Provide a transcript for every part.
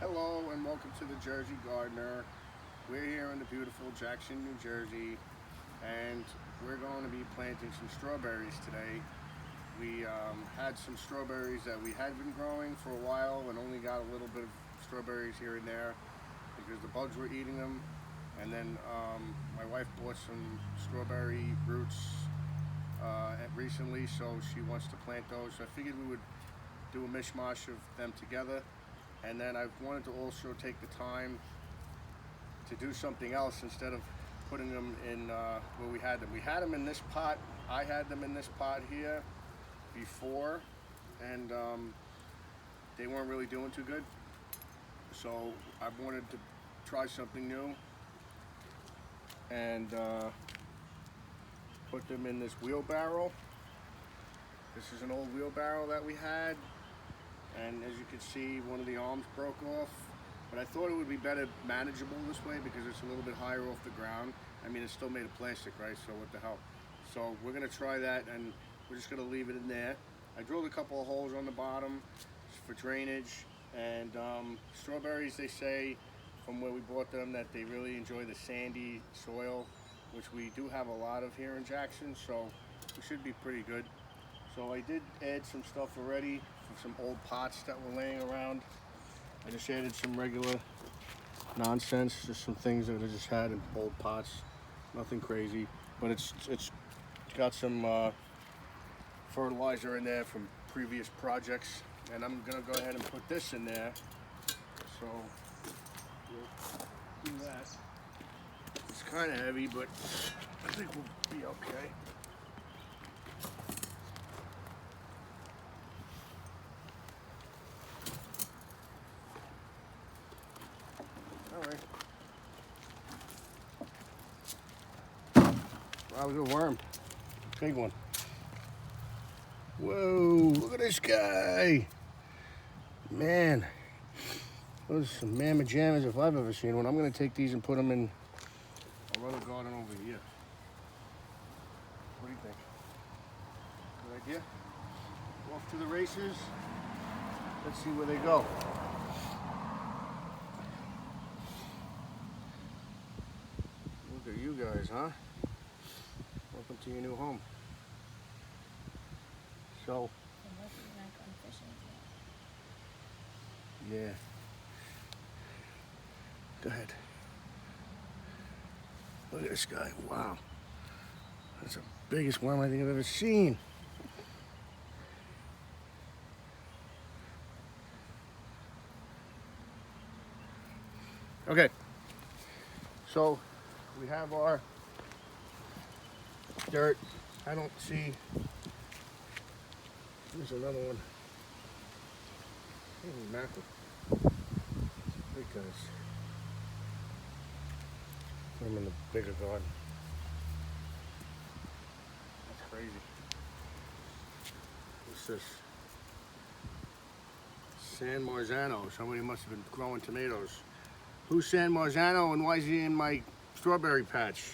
Hello and welcome to the Jersey Gardener. We're here in the beautiful Jackson, New Jersey, and we're going to be planting some strawberries today. We had some strawberries that we had been growing for a while and only got a little bit of strawberries here and there because the bugs were eating them. And then my wife bought some strawberry roots recently, so she wants to plant those. So I figured we would do a mishmash of them together. And then I wanted to also take the time to do something else instead of putting them in where we had them. We had them in this pot. I had them in this pot here before, and they weren't really doing too good. So I wanted to try something new and put them in this wheelbarrow. This is an old wheelbarrow that we had. And as you can see, one of the arms broke off, but I thought it would be better manageable this way because it's a little bit higher off the ground. I mean, it's still made of plastic, right? So what the hell? So we're gonna try that, and we're just gonna leave it in there. I drilled a couple of holes on the bottom for drainage, and strawberries, they say from where we bought them that they really enjoy the sandy soil, which we do have a lot of here in Jackson, so we should be pretty good. So I did add some stuff already from some old pots that were laying around. I just added some regular nonsense, just some things that I just had in old pots. Nothing crazy, but it's got some fertilizer in there from previous projects. And I'm gonna go ahead and put this in there. So we'll do that. It's kind of heavy, but I think we'll be okay. Alright. Wow, look at a worm. Big one. Whoa, look at this guy. Man. Those are some mamma jammas if I've ever seen one. I'm going to take these and put them in our other garden over here. What do you think? Good idea? Off to the races. Let's see where they go. Look at you guys, huh? Welcome to your new home. So, yeah. Go ahead. Look at this guy. Wow. That's the biggest worm I think I've ever seen. Okay. So, we have our dirt. I don't see. There's another one. Holy mackerel. Big guys. I'm in the bigger garden. That's crazy. What's this? San Marzano. Somebody must have been growing tomatoes. Who's San Marzano and why is he in my strawberry patch?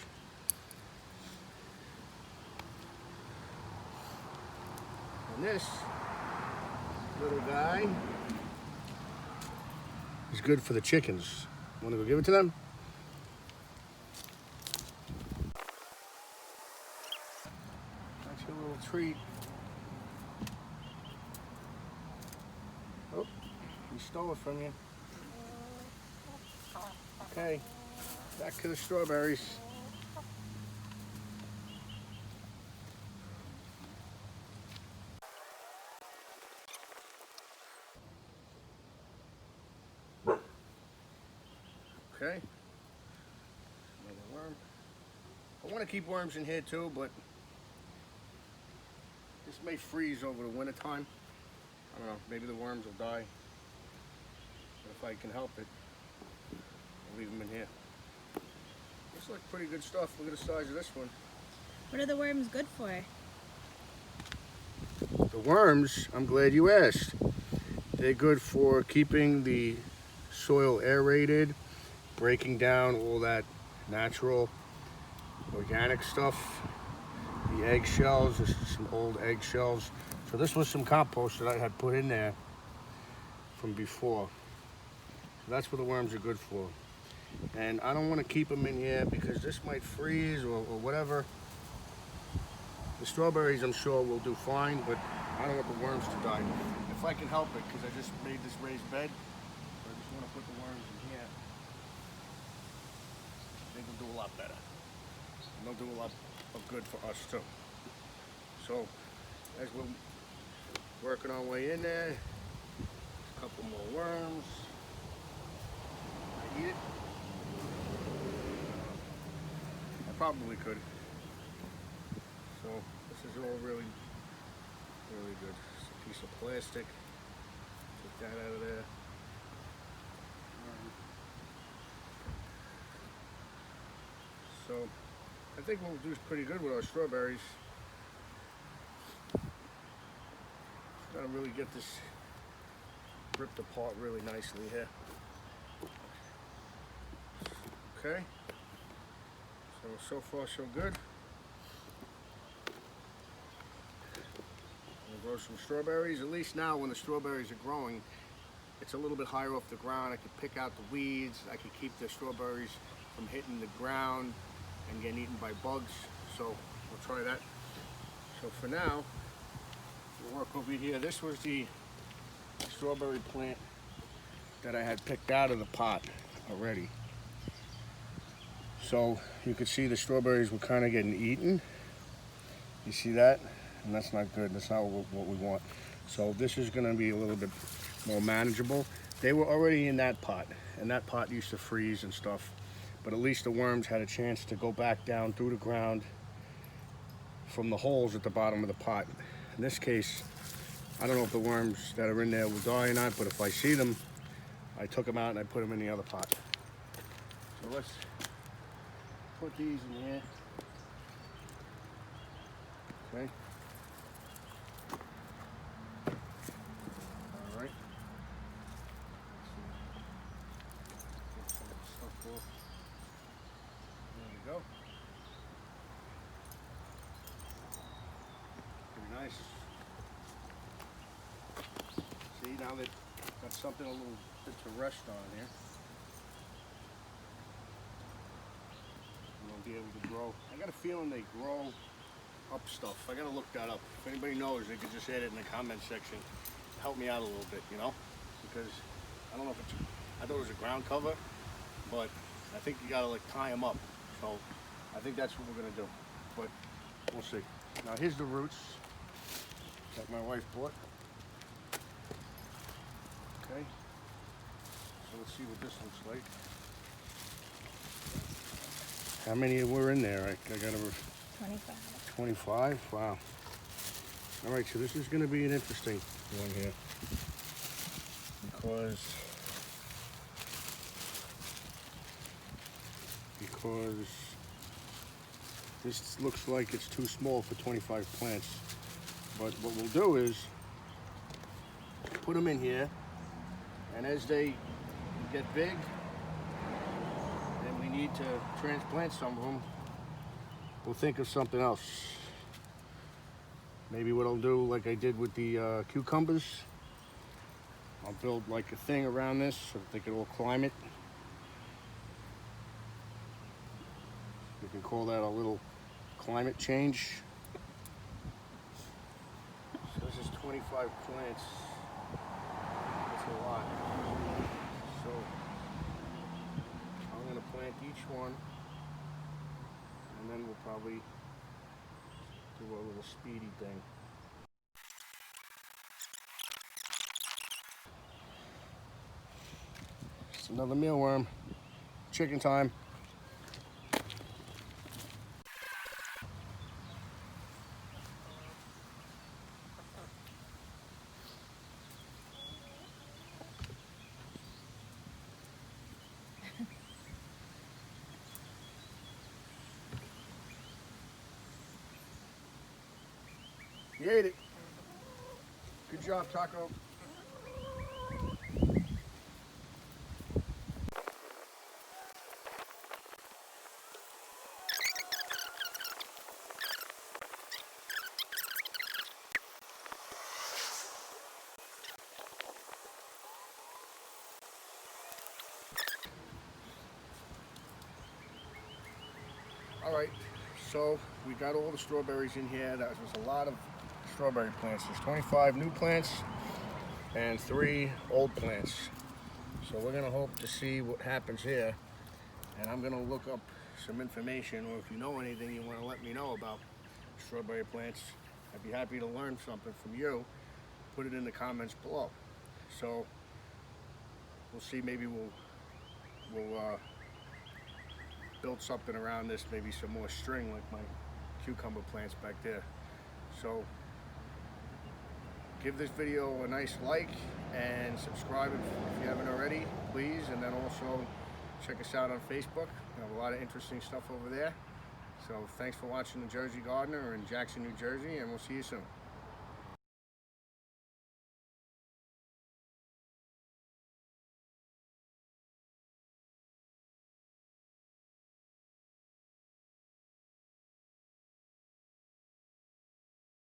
And this little guy is good for the chickens. Want to go give it to them? That's your little treat. Oh, he stole it from you. Okay, back to the strawberries. Okay, another worm. I want to keep worms in here too, but this may freeze over the winter time. I don't know, maybe the worms will die. But if I can help it, I'll leave them in here. Looks like pretty good stuff. Look at the size of this one. What are the worms good for? The worms, I'm glad you asked. They're good for keeping the soil aerated, breaking down all that natural organic stuff. The eggshells, this is some old eggshells. So this was some compost that I had put in there from before. That's what the worms are good for. And I don't want to keep them in here because this might freeze or whatever. The strawberries, I'm sure, will do fine, but I don't want the worms to die. If I can help it, because I just made this raised bed, I just want to put the worms in here. I think they'll do a lot better. And they'll do a lot of good for us, too. So, as we're working our way in there, a couple more worms. I eat it. I probably could. So this is all really, really good. It's a piece of plastic. Take that out of there. So I think we'll do pretty good with our strawberries. Just gotta really get this ripped apart really nicely here. Okay. So far so good. We'll grow some strawberries. At least now when the strawberries are growing, it's a little bit higher off the ground. I can pick out the weeds. I can keep the strawberries from hitting the ground and getting eaten by bugs. So we'll try that. So for now, we'll work over here. This was the strawberry plant that I had picked out of the pot already. So you can see the strawberries were kind of getting eaten. You see that? And that's not good. That's not what we want. So this is going to be a little bit more manageable. They were already in that pot, and that pot used to freeze and stuff. But at least the worms had a chance to go back down through the ground from the holes at the bottom of the pot. In this case, I don't know if the worms that are in there will die or not, but if I see them, I took them out and I put them in the other pot. So let's put these in here. Okay. All right. Get some of the stuff off. There we go. Pretty nice. See, now they've got something a little bit to rest on here. And they'll be able to grow. I got a feeling they grow up stuff. I gotta look that up. If anybody knows, they could just add it in the comment section. Help me out a little bit, you know? Because I don't know if it's, I thought it was a ground cover, but I think you gotta like tie them up. So I think that's what we're gonna do, but we'll see. Now here's the roots that my wife bought. Okay, so let's see what this looks like. How many were in there? I got over 25. 25? Wow. All right, so this is going to be an interesting one here because this looks like it's too small for 25 plants. But what we'll do is put them in here, and as they get big and we need to transplant some of them, we'll think of something else. Maybe what I'll do, like I did with the cucumbers, I'll build like a thing around this so that they can all climb it. We can call that a little climate change. So this is 25 plants. That's a lot. So I'm gonna plant each one, and then we'll probably do a little speedy thing. It's another mealworm. Chicken time. You ate it. Good job, Taco. All right, so we got all the strawberries in here. That was a lot of strawberry plants. There's 25 new plants and 3 old plants. So we're gonna hope to see what happens here. And I'm gonna look up some information, or if you know anything you wanna let me know about strawberry plants, I'd be happy to learn something from you. Put it in the comments below. So we'll see, maybe we'll build something around this, maybe some more string like my cucumber plants back there. So give this video a nice like and subscribe if you haven't already, please. And then also check us out on Facebook. We have a lot of interesting stuff over there. So thanks for watching The Jersey Gardener in Jackson, New Jersey, and we'll see you soon.